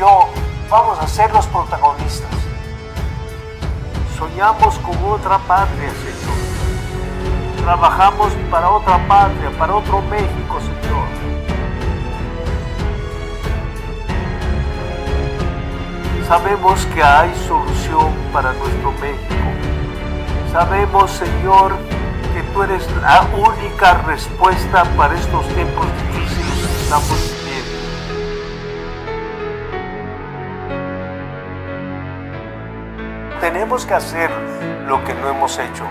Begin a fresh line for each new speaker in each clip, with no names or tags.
yo vamos a ser los protagonistas. Soñamos con otra patria, Señor. Trabajamos para otra patria, para otro México, Señor. Sabemos que hay solución para nuestro México. Sabemos, Señor, que tú eres la única respuesta para estos tiempos difíciles que estamos viviendo. Tenemos que hacer lo que no hemos hecho.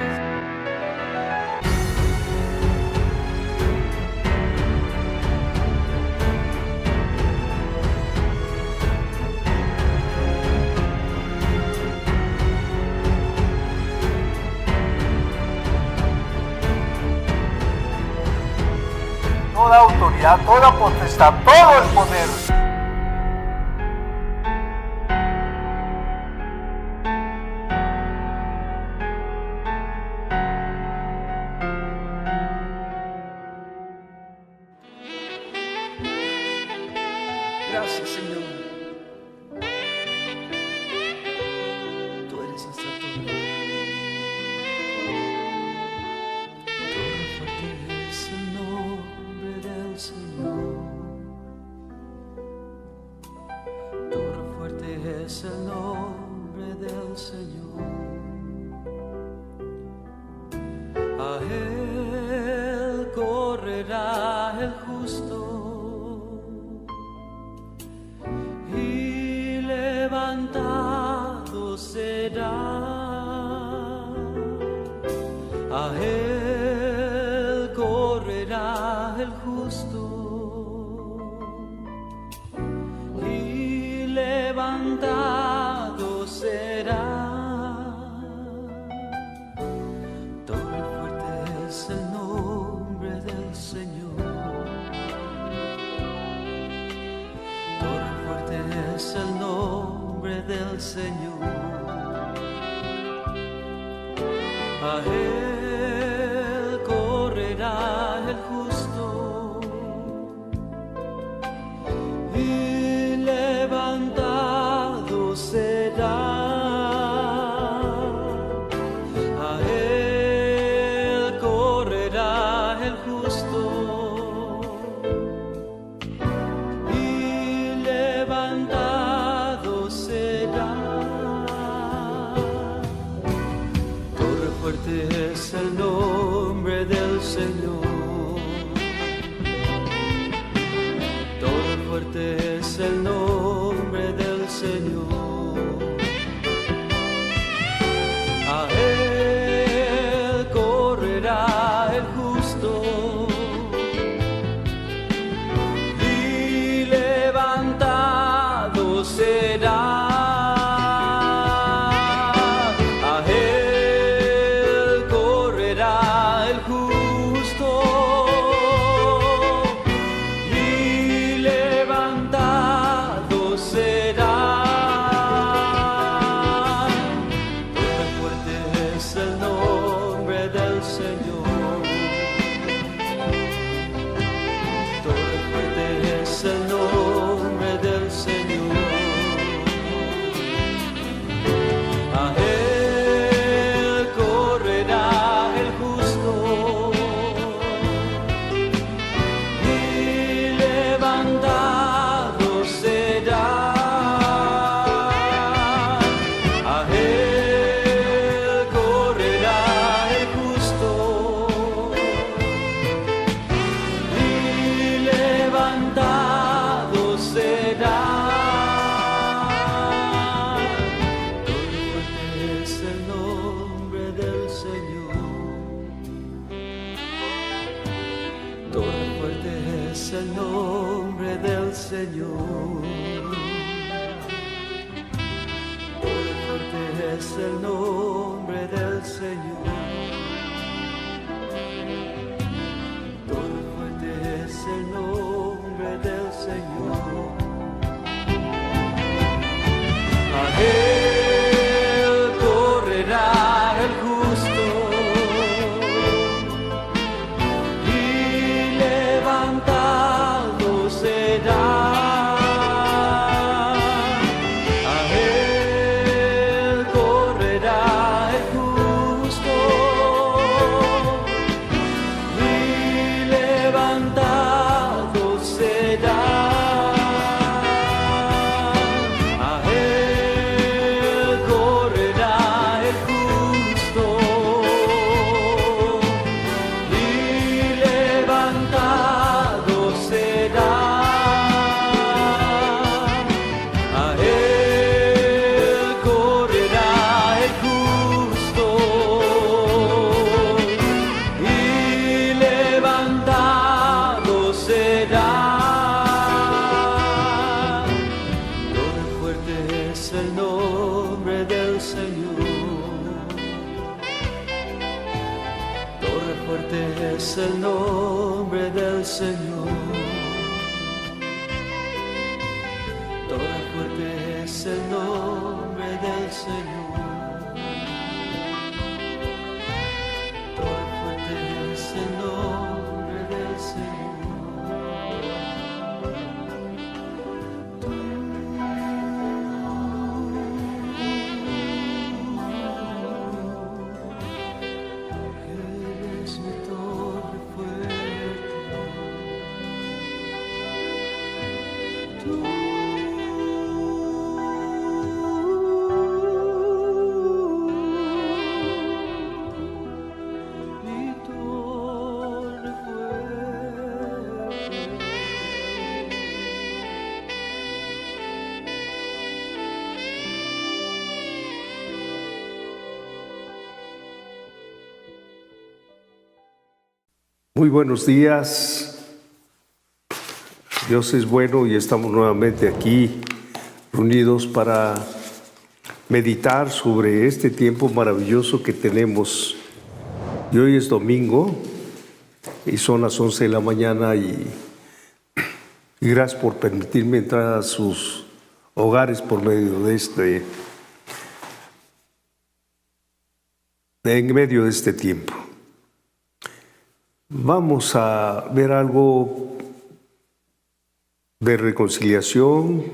Toda autoridad, toda potestad, todo el poder.
Gracias, Señor. Tú eres nuestra torre. Torre fuerte es el nombre del Señor. Torre fuerte es el nombre del Señor. A Él correrá el justo. Levantado será, a Él correrá el justo, y levantado será. Torre fuerte es el nombre del Señor. Torre fuerte es el nombre del Señor. A Él correrá el justo, y levantado será. A Él correrá el justo, y levantado será. Torre fuerte es el nombre del Señor. Torre fuerte es el nombre del Señor. A Él correrá el justo, y levantado será. Torre fuerte es el nombre del Señor. Torre fuerte es el nombre del Señor. Torre fuerte es el nombre del Señor. A Él correrá el justo, y levantado será. es el nombre del Señor. Torre fuerte es el nombre del Señor. Torre fuerte es el nombre del Señor. Eres mi torre fuerte. Tú. Mi torre fuerte.
Muy buenos días. Dios es bueno y estamos nuevamente aquí reunidos para meditar sobre este tiempo maravilloso que tenemos. Y hoy es domingo y son las 11 de la mañana y gracias por permitirme entrar a sus hogares por medio de en medio de este tiempo. Vamos a ver algo de reconciliación.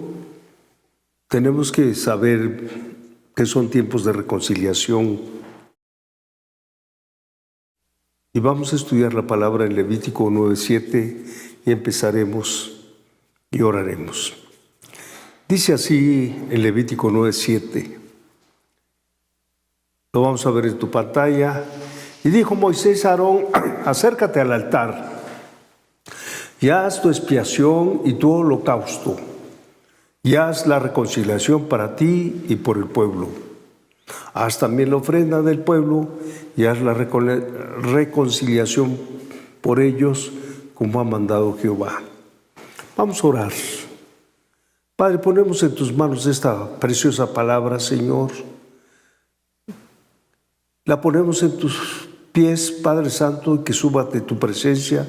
Tenemos que saber que son tiempos de reconciliación. Y vamos a estudiar la palabra en Levítico 9:7 y empezaremos y oraremos. Dice así en Levítico 9:7. Lo vamos a ver en tu pantalla. Y dijo Moisés a Aarón: acércate al altar y haz tu expiación y tu holocausto, y haz la reconciliación para ti y por el pueblo. Haz también la ofrenda del pueblo y haz la reconciliación por ellos, como ha mandado Jehová. Vamos a orar. Padre, ponemos en tus manos esta preciosa palabra, Señor. La ponemos en tus pies, Padre Santo, y que suba de tu presencia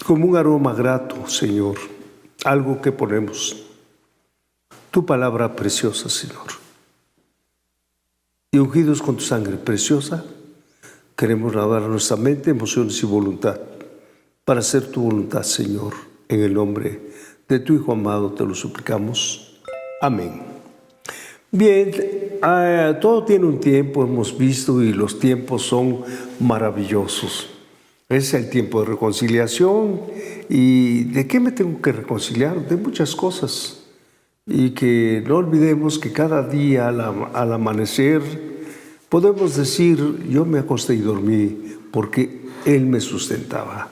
como un aroma grato, Señor. Algo que ponemos. Tu palabra preciosa, Señor. Y ungidos con tu sangre preciosa, queremos lavar nuestra mente, emociones y voluntad para hacer tu voluntad, Señor. En el nombre de tu Hijo amado te lo suplicamos. Amén. Bien, todo tiene un tiempo, hemos visto, y los tiempos son maravillosos. Es el tiempo de reconciliación. ¿Y de qué me tengo que reconciliar? De muchas cosas. Y que no olvidemos que cada día al amanecer podemos decir: yo me acosté y dormí porque Él me sustentaba.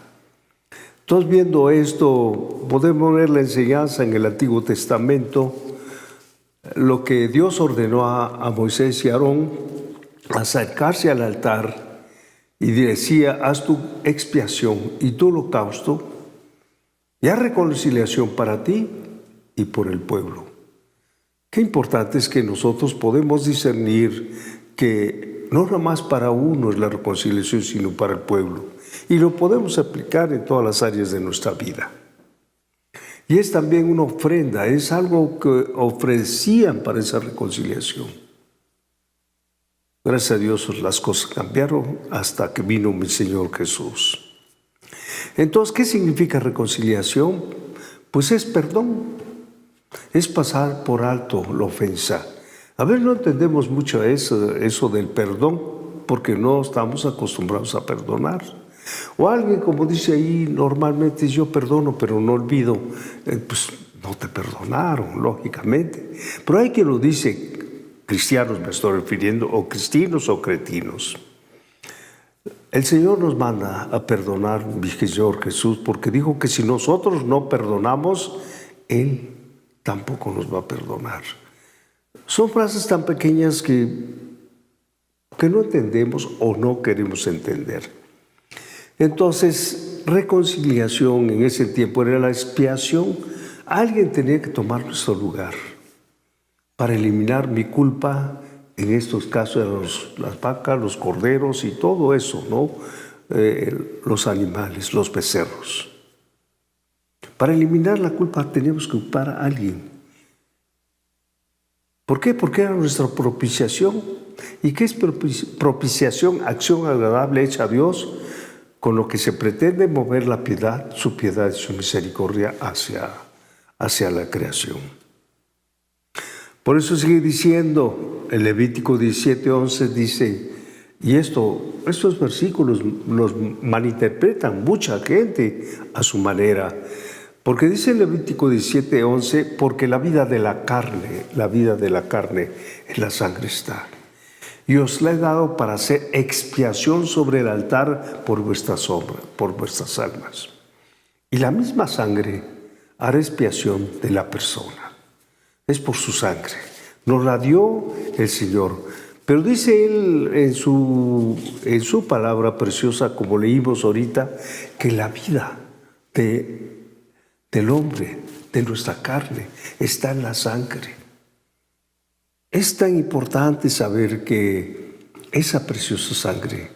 Entonces, viendo esto, podemos ver la enseñanza en el Antiguo Testamento, lo que Dios ordenó a Moisés y a Aarón: acercarse al altar, y decía: haz tu expiación y tu holocausto, y haz reconciliación para ti y por el pueblo. Qué importante es que nosotros podemos discernir que no nada más para uno es la reconciliación, sino para el pueblo. Y lo podemos aplicar en todas las áreas de nuestra vida. Y es también una ofrenda, es algo que ofrecían para esa reconciliación. Gracias a Dios las cosas cambiaron hasta que vino mi Señor Jesús. Entonces, ¿qué significa reconciliación? Pues es perdón, es pasar por alto la ofensa. A ver, no entendemos mucho eso del perdón, porque no estamos acostumbrados a perdonar. O alguien, como dice ahí, normalmente yo perdono, pero no olvido. Pues no te perdonaron, lógicamente. Pero hay quien lo dice, cristianos me estoy refiriendo, o cristinos o cretinos. El Señor nos manda a perdonar, mi Señor Jesús, porque dijo que si nosotros no perdonamos, Él tampoco nos va a perdonar. Son frases tan pequeñas que no entendemos o no queremos entender. Entonces, reconciliación en ese tiempo era la expiación. Alguien tenía que tomar nuestro lugar para eliminar mi culpa. En estos casos eran las vacas, los corderos y todo eso, ¿no? los animales, los becerros. Para eliminar la culpa tenemos que ocupar a alguien. ¿Por qué? Porque era nuestra propiciación. ¿Y qué es propiciación? Acción agradable hecha a Dios, con lo que se pretende mover la piedad, su piedad y su misericordia hacia la creación. Por eso sigue diciendo, el Levítico 17:11 dice, y estos versículos los malinterpretan mucha gente a su manera, porque dice el Levítico 17:11, porque la vida de la carne en la sangre está. Y os la he dado para hacer expiación sobre el altar por vuestras almas. Y la misma sangre hará expiación de la persona. Es por su sangre. Nos la dio el Señor. Pero dice Él en su palabra preciosa, como leímos ahorita, que la vida del hombre, de nuestra carne, está en la sangre. Es tan importante saber que esa preciosa sangre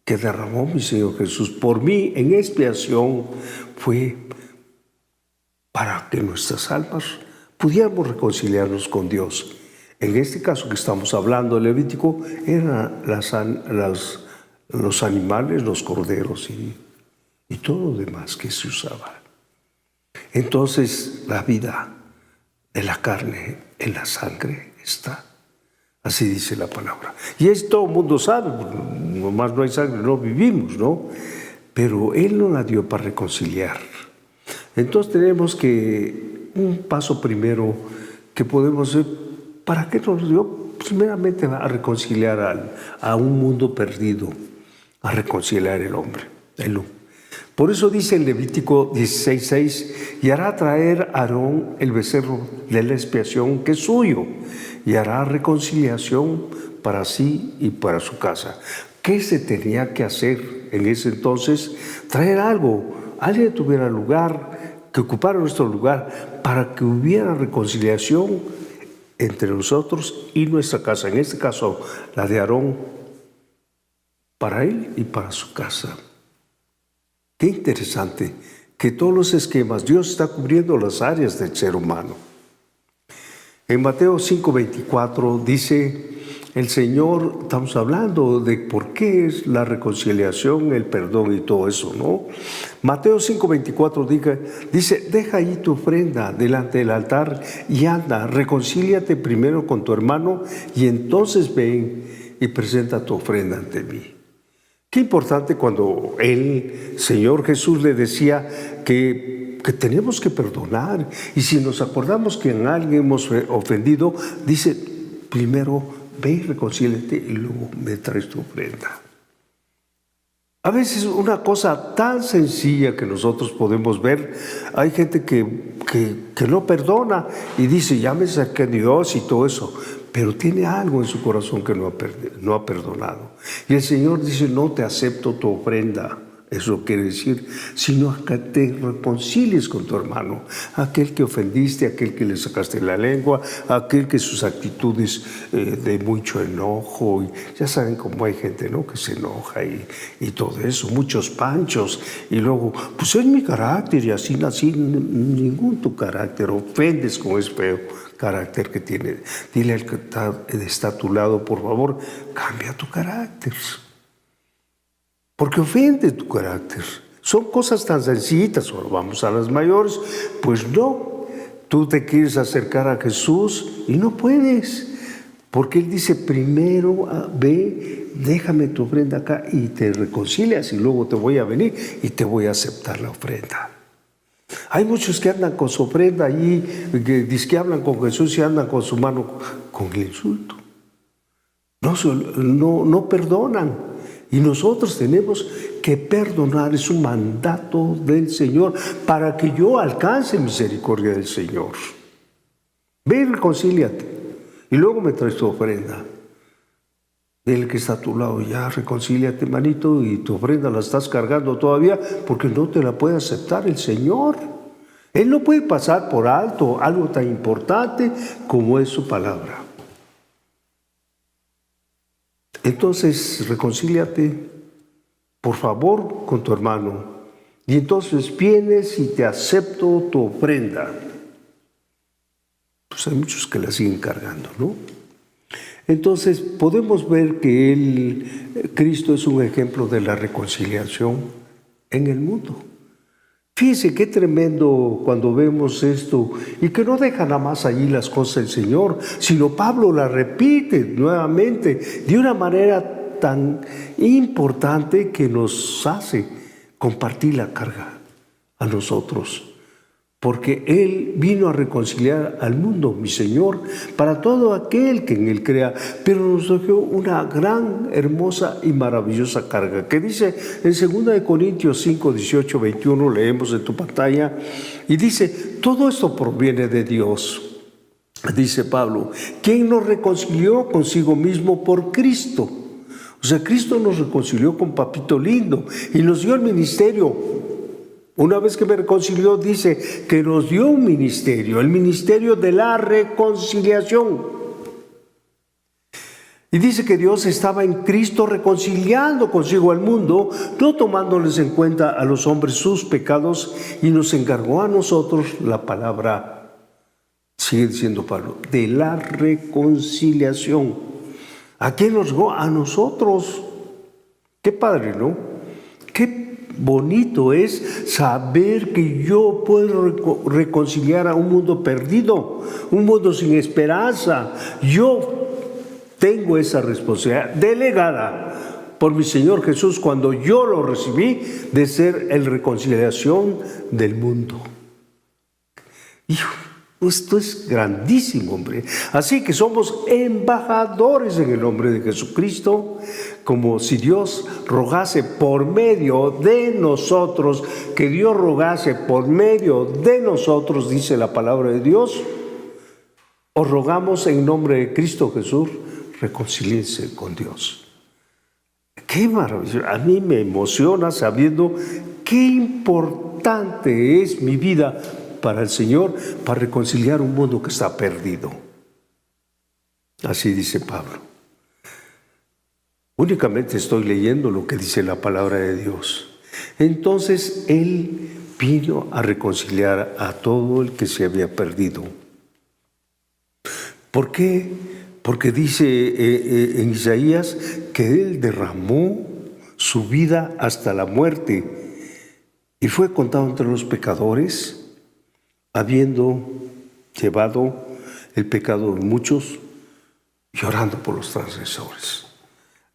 que derramó mi Señor Jesús por mí en expiación fue para que nuestras almas pudiéramos reconciliarnos con Dios. En este caso que estamos hablando, el Levítico, eran los animales, los corderos y todo lo demás que se usaba. Entonces, la vida de la carne en la sangre está. Así dice la palabra. Y todo el mundo sabe, nomás no hay sangre, no vivimos, ¿no? Pero Él nos la dio para reconciliar. Entonces tenemos que, un paso primero que podemos hacer, ¿para qué nos dio? Primeramente a reconciliar a un mundo perdido, a reconciliar el hombre. Por eso dice en Levítico 16:6, y hará traer a Aarón el becerro de la expiación que es suyo, y hará reconciliación para sí y para su casa. ¿Qué se tenía que hacer en ese entonces? Traer algo, alguien tuviera lugar, que ocupara nuestro lugar, para que hubiera reconciliación entre nosotros y nuestra casa. En este caso, la de Aarón, para él y para su casa. Qué interesante que todos los esquemas, Dios está cubriendo las áreas del ser humano. En Mateo 5:24 dice el Señor, estamos hablando de por qué es la reconciliación, el perdón y todo eso, ¿no? Mateo 5:24 dice, deja ahí tu ofrenda delante del altar y anda, reconcíliate primero con tu hermano y entonces ven y presenta tu ofrenda ante mí. Qué importante cuando el Señor Jesús le decía que tenemos que perdonar. Y si nos acordamos que en alguien hemos ofendido, dice, primero ve y reconcíliate y luego me traes tu ofrenda. A veces una cosa tan sencilla que nosotros podemos ver, hay gente que no perdona y dice, ya me saqué a Dios y todo eso, pero tiene algo en su corazón que no ha perdonado. Y el Señor dice, no te acepto tu ofrenda. Eso quiere decir, sino que te reconcilies con tu hermano, aquel que ofendiste, aquel que le sacaste la lengua, aquel que sus actitudes de mucho enojo, y ya saben cómo hay gente, ¿no?, que se enoja y todo eso, muchos panchos, y luego, pues es mi carácter y así nací. Ningún tu carácter, ofendes como es feo carácter que tiene. Dile al que está a tu lado, por favor, cambia tu carácter. Porque ofende tu carácter. Son cosas tan sencillitas. Ahora vamos a las mayores. Pues no, tú te quieres acercar a Jesús y no puedes. Porque Él dice, primero ve, déjame tu ofrenda acá y te reconcilias y luego te voy a venir y te voy a aceptar la ofrenda. Hay muchos que andan con su ofrenda allí, que dicen que hablan con Jesús y andan con su mano con el insulto. No perdonan. Y nosotros tenemos que perdonar, es un mandato del Señor para que yo alcance misericordia del Señor. Ve y reconcíliate y luego me traes tu ofrenda. Dile que está a tu lado, ya reconcíliate, manito, y tu ofrenda la estás cargando todavía porque no te la puede aceptar el Señor. Él no puede pasar por alto algo tan importante como es su palabra. Entonces, reconcíliate
por favor, con tu hermano. Y entonces vienes y te acepto tu ofrenda. Pues hay muchos que la siguen cargando, ¿no? Entonces podemos ver que Cristo es un ejemplo de la reconciliación en el mundo. Fíjense qué tremendo cuando vemos esto y que no deja nada más allí las cosas del Señor, sino Pablo la repite nuevamente de una manera tan importante que nos hace compartir la carga a nosotros. Porque Él vino a reconciliar al mundo, mi Señor, para todo aquel que en Él crea, pero nos dejó una gran, hermosa y maravillosa carga, que dice en 2 Corintios 5, 18, 21, leemos en tu pantalla, y dice, todo esto proviene de Dios, dice Pablo, quien nos reconcilió consigo mismo por Cristo. O sea, Cristo nos reconcilió con Papito Lindo y nos dio el ministerio. Una vez que me reconcilió, dice que nos dio un ministerio, el ministerio de la reconciliación. Y dice que Dios estaba en Cristo reconciliando consigo al mundo, no tomándoles en cuenta a los hombres sus pecados, y nos encargó a nosotros la palabra, sigue diciendo Pablo, de la reconciliación. ¿A quién nos dio? A nosotros. Qué padre, ¿no? Qué bonito es saber que yo puedo reconciliar a un mundo perdido, un mundo sin esperanza. Yo tengo esa responsabilidad delegada por mi Señor Jesús cuando yo lo recibí de ser el reconciliación del mundo. Hijo, esto es grandísimo, hombre. Así que somos embajadores en el nombre de Jesucristo, como si Dios rogase por medio de nosotros, que Dios rogase por medio de nosotros, dice la palabra de Dios. Os rogamos en nombre de Cristo Jesús, reconcíliense con Dios. Qué maravilla, a mí me emociona sabiendo qué importante es mi vida para el Señor, para reconciliar un mundo que está perdido. Así dice Pablo. Únicamente estoy leyendo lo que dice la palabra de Dios. Entonces Él vino a reconciliar a todo el que se había perdido. ¿Por qué? Porque dice en Isaías que Él derramó su vida hasta la muerte y fue contado entre los pecadores, habiendo llevado el pecado de muchos, llorando por los transgresores.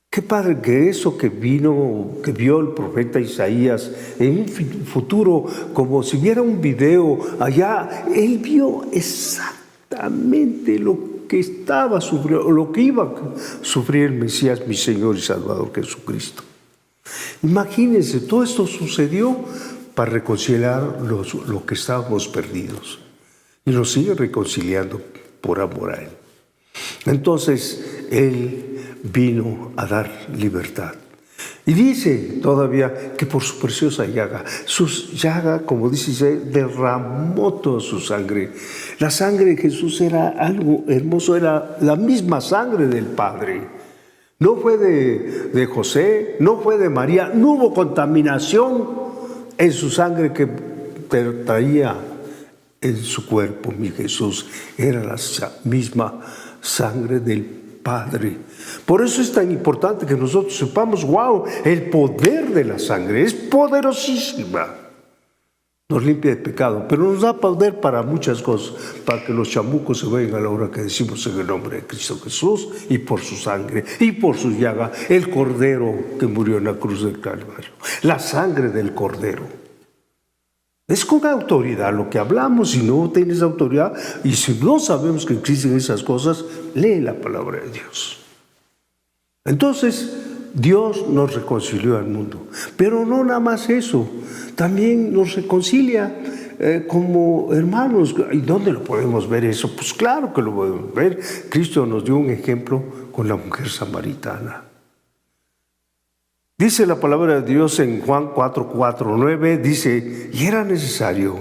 Qué padre que eso que vino, que vio el profeta Isaías en un futuro, como si viera un video allá, él vio exactamente lo que estaba sufriendo, lo que iba a sufrir el Mesías, mi Señor y Salvador Jesucristo. Imagínense, todo esto sucedió para reconciliar lo que estábamos perdidos. Y nos sigue reconciliando por amor a Él. Entonces, Él vino a dar libertad. Y dice todavía que por su preciosa llaga, como dice, derramó toda su sangre. La sangre de Jesús era algo hermoso, era la misma sangre del Padre. No fue de José, no fue de María, no hubo contaminación en su sangre que traía en su cuerpo, mi Jesús. Era la misma sangre del Padre. Por eso es tan importante que nosotros sepamos, wow, el poder de la sangre es poderosísima. Nos limpia de pecado, pero nos da poder para muchas cosas, para que los chamucos se vayan a la hora que decimos en el nombre de Cristo Jesús, y por su sangre, y por su llaga, el Cordero que murió en la cruz del Calvario, la sangre del Cordero. Es con autoridad lo que hablamos. Si no tienes autoridad y si no sabemos que existen esas cosas, lee la palabra de Dios. Entonces, Dios nos reconcilió al mundo, pero no nada más eso, también nos reconcilia como hermanos. ¿Y dónde lo podemos ver eso? Pues claro que lo podemos ver. Cristo nos dio un ejemplo con la mujer samaritana. Dice la palabra de Dios en Juan 4:9, dice, y era necesario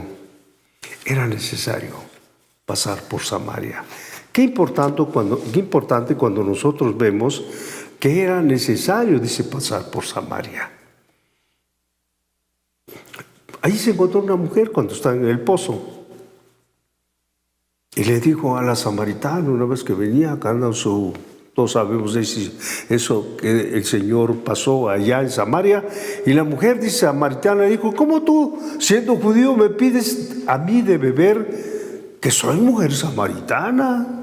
pasar por Samaria. Qué importante cuando nosotros vemos que era necesario, dice, pasar por Samaria. Ahí se encontró una mujer cuando estaba en el pozo. Y le dijo a la samaritana, una vez que venía, acá andan todos sabemos eso que el Señor pasó allá en Samaria. Y la mujer, dice samaritana, dijo, ¿cómo tú, siendo judío, me pides a mí de beber, que soy mujer samaritana?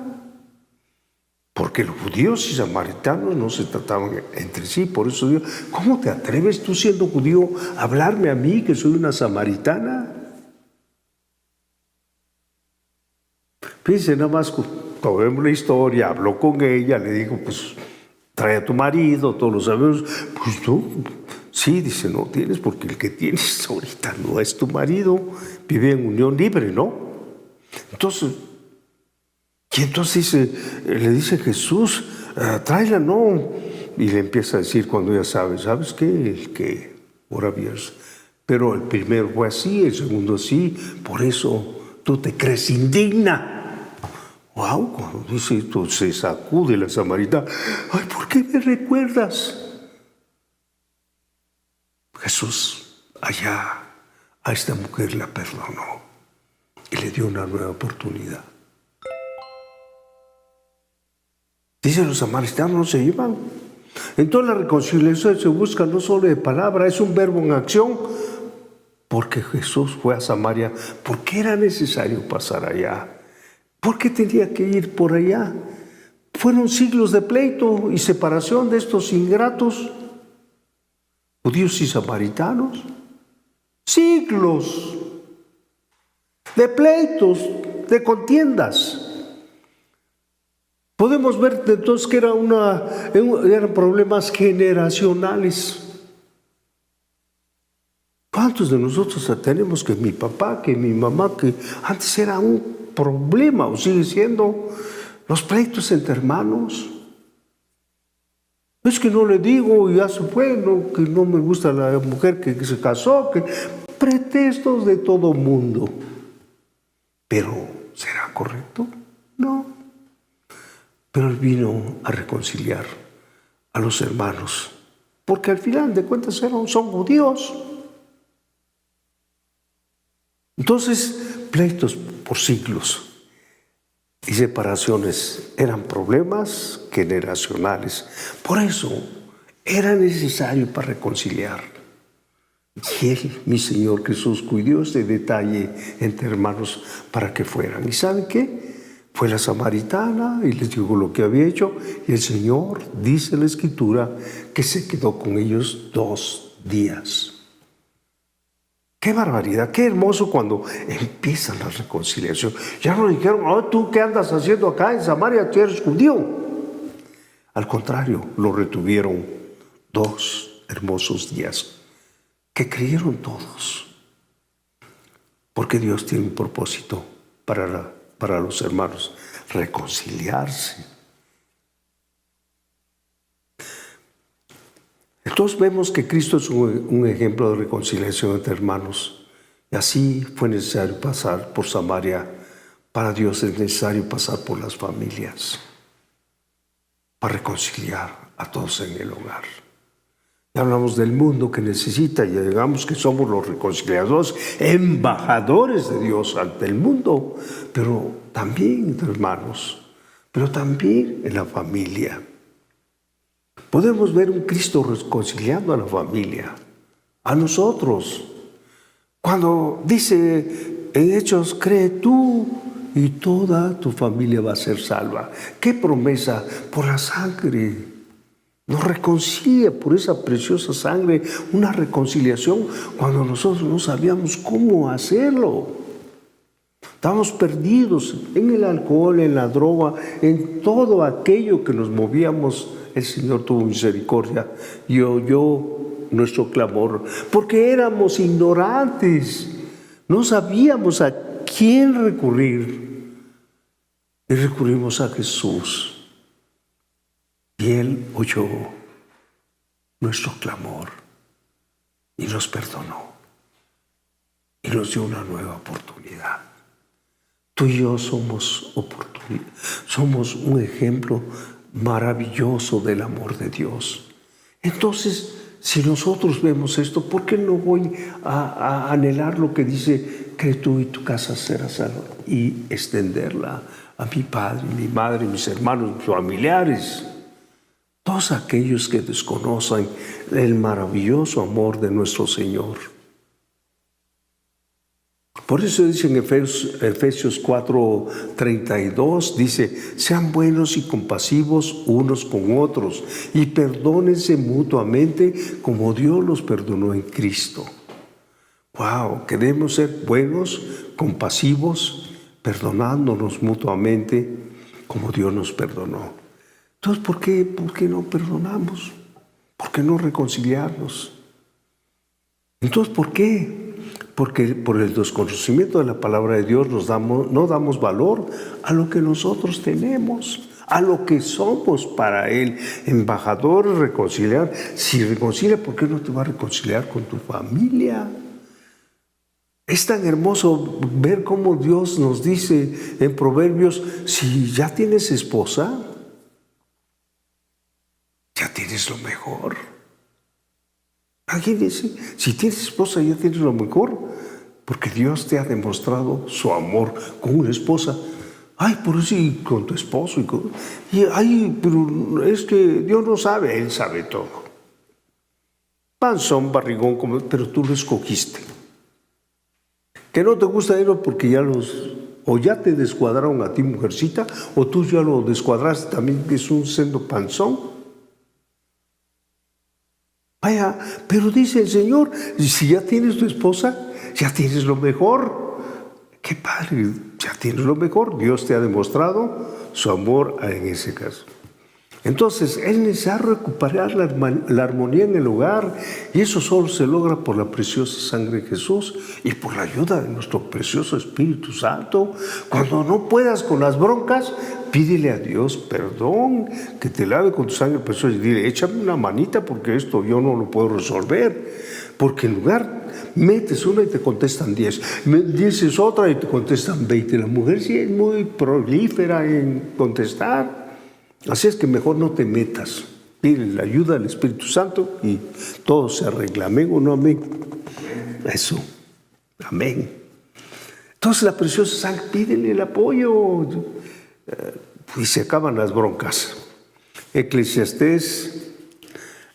Porque los judíos y samaritanos no se trataban entre sí. Por eso digo, ¿cómo te atreves tú, siendo judío, a hablarme a mí, que soy una samaritana? Fíjense nada más, cuando vemos la historia, habló con ella, le dijo, pues, trae a tu marido, todos lo sabemos. Pues tú, sí, dice, no tienes, porque el que tienes ahorita no es tu marido, vive en unión libre, ¿no? Entonces, y entonces le dice Jesús, tráela, no. Y le empieza a decir cuando ella sabe, ¿sabes qué? El que ahora vienes. Pero el primero fue así, el segundo así, por eso tú te crees indigna. Wow, cuando dice esto, se sacude la samaritana. Ay, ¿por qué me recuerdas? Jesús allá a esta mujer la perdonó y le dio una nueva oportunidad. Dice, los samaritanos no se iban. Entonces la reconciliación se busca no solo de palabra, es un verbo en acción. Porque Jesús fue a Samaria, ¿por qué era necesario pasar allá? ¿Por qué tenía que ir por allá? Fueron siglos de pleito y separación de estos ingratos, judíos y samaritanos. Siglos de pleitos, de contiendas. Podemos ver entonces que eran problemas generacionales. ¿Cuántos de nosotros tenemos que mi papá, que mi mamá, que antes era un problema o sigue siendo los pleitos entre hermanos? Es que no le digo y ya se fue, no, que no me gusta la mujer que se casó, que pretextos de todo mundo. Pero, ¿será correcto? No. Pero él vino a reconciliar a los hermanos, porque al final de cuentas son judíos. Entonces, pleitos por siglos y separaciones eran problemas generacionales. Por eso era necesario para reconciliar. Y él, mi Señor Jesús, cuidó este detalle entre hermanos para que fueran. ¿Y saben qué? Fue la samaritana y les dijo lo que había hecho. Y el Señor, dice la Escritura, que se quedó con ellos 2 días. ¡Qué barbaridad! ¡Qué hermoso cuando empieza la reconciliación! Ya no dijeron, oh, ¿tú qué andas haciendo acá en Samaria? ¿Tú eres judío? Al contrario, lo retuvieron 2 hermosos días que creyeron todos. Porque Dios tiene un propósito para los hermanos, reconciliarse. Entonces vemos que Cristo es un ejemplo de reconciliación entre hermanos. Y así fue necesario pasar por Samaria. Para Dios es necesario pasar por las familias para reconciliar a todos en el hogar. Ya hablamos del mundo que necesita y digamos que somos los reconciliadores, embajadores de Dios ante el mundo, pero también entre hermanos, pero también en la familia. Podemos ver un Cristo reconciliando a la familia, a nosotros. Cuando dice en Hechos, cree tú y toda tu familia va a ser salva. ¡Qué promesa! Por la sangre. Nos reconcilia por esa preciosa sangre, una reconciliación cuando nosotros no sabíamos cómo hacerlo. Estábamos perdidos en el alcohol, en la droga, en todo aquello que nos movíamos. El Señor tuvo misericordia y oyó nuestro clamor, porque éramos ignorantes, no sabíamos a quién recurrir. Y recurrimos a Jesús. Y Él oyó nuestro clamor y nos perdonó y nos dio una nueva oportunidad. Tú y yo somos un ejemplo maravilloso del amor de Dios. Entonces, si nosotros vemos esto, ¿por qué no voy a anhelar lo que dice que tú y tu casa serás salva y extenderla a mi padre, mi madre, mis hermanos, mis familiares? Todos aquellos que desconocen el maravilloso amor de nuestro Señor. Por eso dice en Efesios 4:32, dice, sean buenos y compasivos unos con otros y perdónense mutuamente como Dios los perdonó en Cristo. Wow, queremos ser buenos, compasivos, perdonándonos mutuamente como Dios nos perdonó. Entonces, ¿por qué no perdonamos? ¿Por qué no reconciliarnos? Entonces, ¿por qué? Porque por el desconocimiento de la palabra de Dios no damos valor a lo que nosotros tenemos, a lo que somos para Él. Embajadores, reconciliar. Si reconcilia, ¿por qué no te va a reconciliar con tu familia? Es tan hermoso ver cómo Dios nos dice en Proverbios, si ya tienes esposa, ya tienes lo mejor. Imagínense, si tienes esposa ya tienes lo mejor, porque Dios te ha demostrado su amor con una esposa. Ay, por eso y con tu esposo. Pero es que Dios no sabe, Él sabe todo. Panzón, barrigón, pero tú lo escogiste. Que no te gusta él porque o ya te descuadraron a ti, mujercita, o tú ya lo descuadraste también, que es un sendo panzón. Vaya, pero dice el Señor, si ya tienes tu esposa, ya tienes lo mejor. Qué padre, ya tienes lo mejor. Dios te ha demostrado su amor en ese caso. Entonces, es necesario recuperar la armonía en el hogar, y eso solo se logra por la preciosa sangre de Jesús y por la ayuda de nuestro precioso Espíritu Santo. Cuando no puedas con las broncas, pídele a Dios perdón, que te lave con tu sangre preciosa y dile, échame una manita porque esto yo no lo puedo resolver. Porque en lugar, metes una y te contestan 10, dices otra y te contestan 20. La mujer sí es muy prolífera en contestar. Así es que mejor no te metas. Pide la ayuda del Espíritu Santo y todo se arregla. ¿Amén o no amén? Eso. Amén. Entonces la preciosa sangre, pídele el apoyo. Y se acaban las broncas. Eclesiastés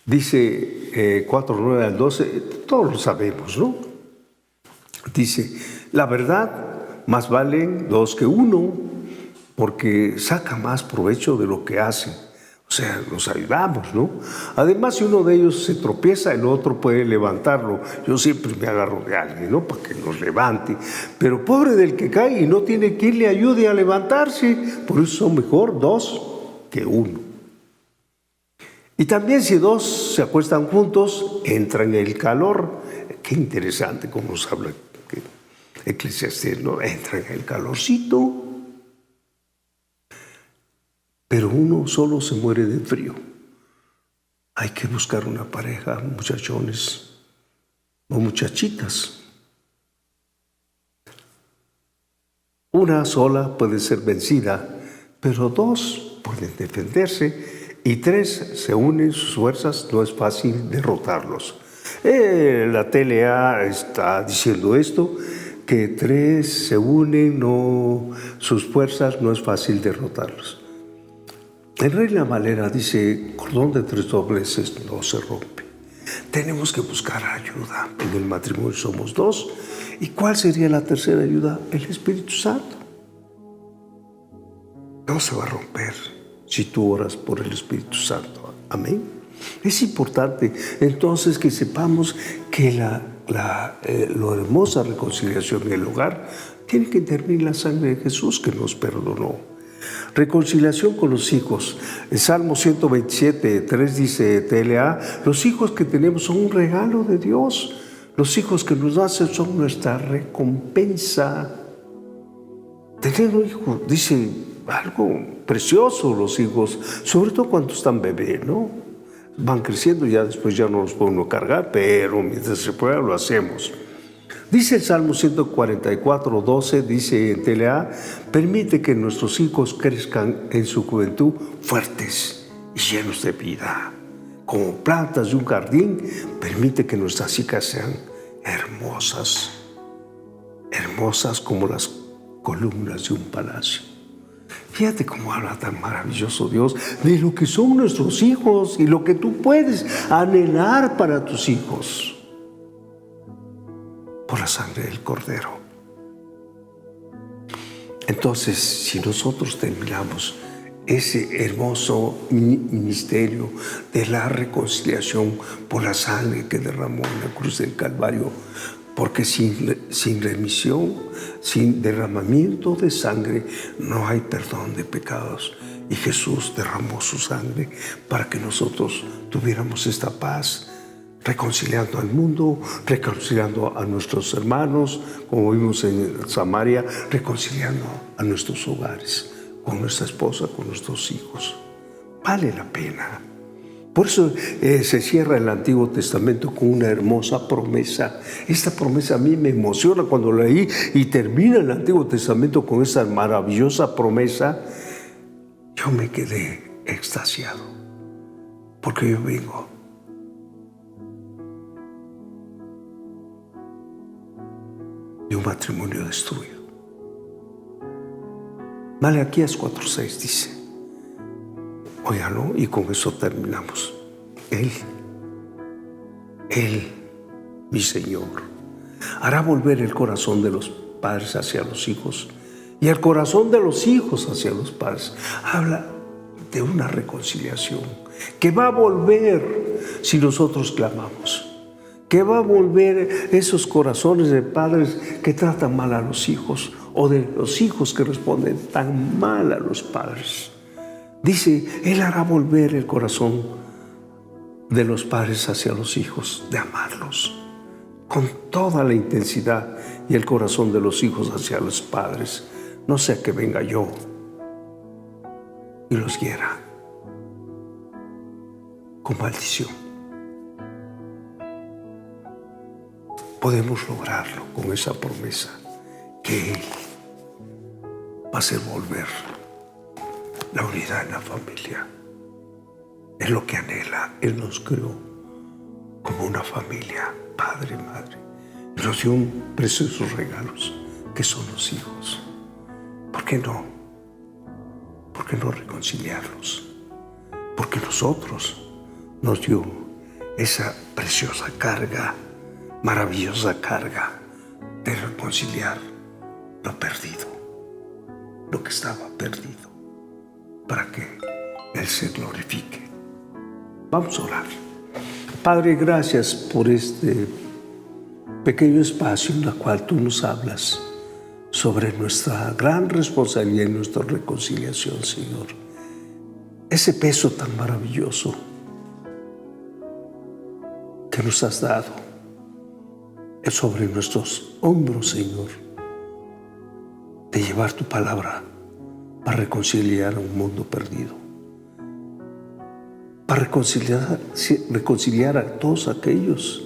dice 4:9 al 12, todos lo sabemos, ¿no? Dice, la verdad, más valen dos que uno, porque saca más provecho de lo que hace. O sea, nos ayudamos, ¿no? Además, si uno de ellos se tropieza, el otro puede levantarlo. Yo siempre me agarro de alguien, ¿no? Para que nos levante. Pero pobre del que cae y no tiene quien le ayude a levantarse. Por eso son mejor dos que uno. Y también si dos se acuestan juntos, entra en el calor. Qué interesante cómo nos habla Eclesiastés, ¿no? Entra en el calorcito. Pero uno solo se muere de frío. Hay que buscar una pareja, muchachones o muchachitas. Una sola puede ser vencida, pero dos pueden defenderse y tres se unen sus fuerzas, no es fácil derrotarlos. La TLA está diciendo esto, que tres se unen, sus fuerzas no es fácil derrotarlos. En Reina Valera dice, cordón de tres dobleces no se rompe. Tenemos que buscar ayuda. En el matrimonio somos dos. ¿Y cuál sería la tercera ayuda? El Espíritu Santo. No se va a romper si tú oras por el Espíritu Santo. Amén. Es importante entonces que sepamos que la hermosa reconciliación en el hogar tiene que intervenir la sangre de Jesús que nos perdonó. Reconciliación con los hijos. El Salmo 127:3 dice TLA, los hijos que tenemos son un regalo de Dios. Los hijos que nos hacen son nuestra recompensa. Tener un hijo, dice, algo precioso los hijos, sobre todo cuando están bebés, ¿no? Van creciendo, ya después ya no los podemos cargar, pero mientras se pueda lo hacemos. Dice el Salmo 144:12, dice en TLA, permite que nuestros hijos crezcan en su juventud fuertes y llenos de vida. como plantas de un jardín, permite que nuestras hijas sean hermosas, hermosas como las columnas de un palacio. Fíjate cómo habla tan maravilloso Dios de lo que son nuestros hijos y lo que tú puedes anhelar para tus hijos por la sangre del Cordero. Entonces, si nosotros terminamos ese hermoso ministerio de la reconciliación por la sangre que derramó en la cruz del Calvario, porque sin remisión, sin derramamiento de sangre, no hay perdón de pecados. Y Jesús derramó su sangre para que nosotros tuviéramos esta paz, reconciliando al mundo, reconciliando a nuestros hermanos, como vimos en Samaria, reconciliando a nuestros hogares, con nuestra esposa, con nuestros hijos. Vale la pena. Por eso se cierra el Antiguo Testamento con una hermosa promesa. Esta promesa a mí me emociona cuando leí y termina el Antiguo Testamento con esa maravillosa promesa. Yo me quedé extasiado, porque yo vengo de un matrimonio destruido. Malaquías 4:6 dice, óigalo, y con eso terminamos. Él, mi Señor, hará volver el corazón de los padres hacia los hijos y el corazón de los hijos hacia los padres. Habla de una reconciliación que va a volver si nosotros clamamos, que va a volver esos corazones de padres que tratan mal a los hijos o de los hijos que responden tan mal a los padres. Dice, Él hará volver el corazón de los padres hacia los hijos, de amarlos con toda la intensidad, y el corazón de los hijos hacia los padres, no sea que venga yo y los hiera con maldición. Podemos lograrlo con esa promesa que Él va a hacer volver la unidad en la familia. Es lo que anhela. Él nos creó como una familia, padre, madre. Y nos dio preciosos regalos que son los hijos. ¿Por qué no? ¿Por qué no reconciliarlos? Porque nosotros nos dio esa preciosa carga, maravillosa carga de reconciliar lo perdido, lo que estaba perdido, para que Él se glorifique. Vamos a orar. Padre, gracias por este pequeño espacio en el cual tú nos hablas sobre nuestra gran responsabilidad y nuestra reconciliación, Señor. Ese peso tan maravilloso que nos has dado es sobre nuestros hombros, Señor, de llevar tu palabra para reconciliar a un mundo perdido, para reconciliar a todos aquellos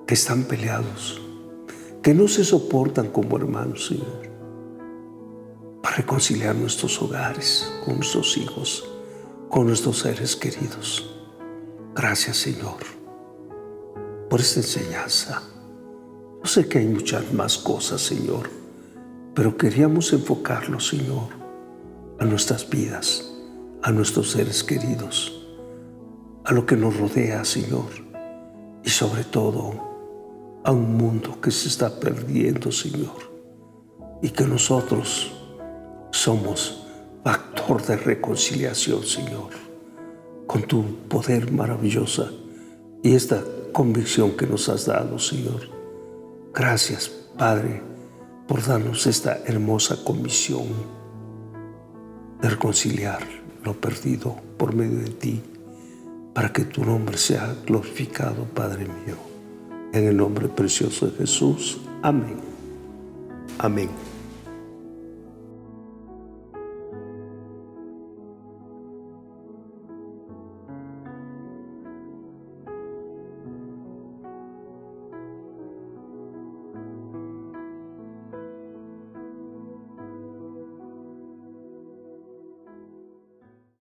que están peleados, que no se soportan como hermanos, Señor, para reconciliar nuestros hogares con nuestros hijos, con nuestros seres queridos. Gracias, Señor, por esta enseñanza. Yo sé que hay muchas más cosas, Señor, pero queríamos enfocarlo, Señor, a nuestras vidas, a nuestros seres queridos, a lo que nos rodea, Señor, y sobre todo a un mundo que se está perdiendo, Señor, y que nosotros somos factor de reconciliación, Señor, con tu poder maravilloso y esta convicción que nos has dado, Señor. Gracias, Padre, por darnos esta hermosa comisión de reconciliar lo perdido por medio de ti, para que tu nombre sea glorificado, Padre mío. En el nombre precioso de Jesús. Amén. Amén.